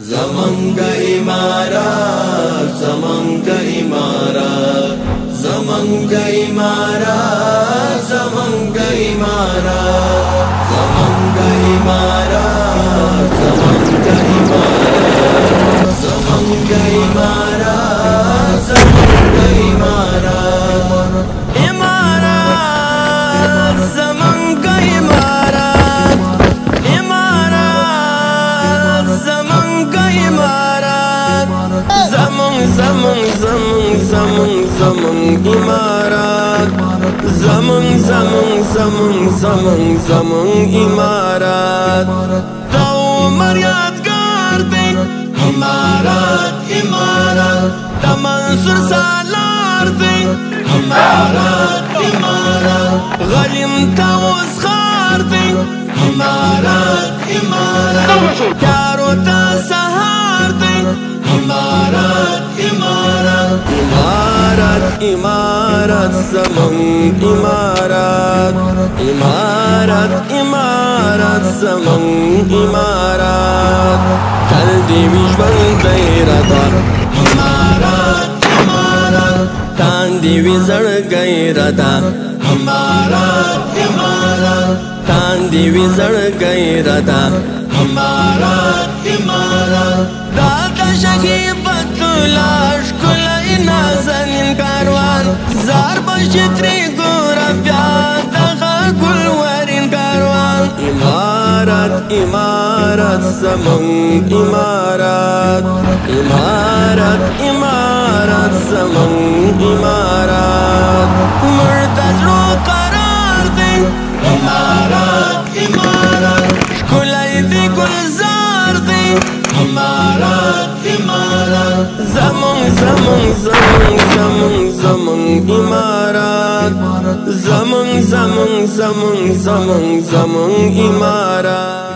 زمنگ امارات زمنگ امارات زمنگ امارات زمنگ امارات زمنگ امارات زمنگ امارات زمنگ امارات زمنگ امارات امارات زمنگ امارات امارات زمنگ امارات زمن زمن زمن زمن زمن امارات زمن زمن زمن زمن زمن امارات تو مریادگار دی امارات امارات تمنصور سالار دی امارات امارات غلیم تاوز خار دی امارات امارات یارو تا سهار دی امارات امارات امارات امارات زمن امارات امارات امارات زمن امارات تل دی ویژوند غیرتا امارات امارات تان دی ویزړ غیرتا امارات امارات تان دی ویزړ غیرتا امارات امارات دادا شکیبت لاش کلی نازنین کاروان زار بشتری گورا بیادغا گلورین کاروان امارات امارات زمن امارات امارات امارات زمن امارات مرتز رو قرار دی امارات امارات شکلی دی گلزار دی امارات امارات زمن زمن زمن زمن زمن امارات زمن زمن زمن زمن زمن امارات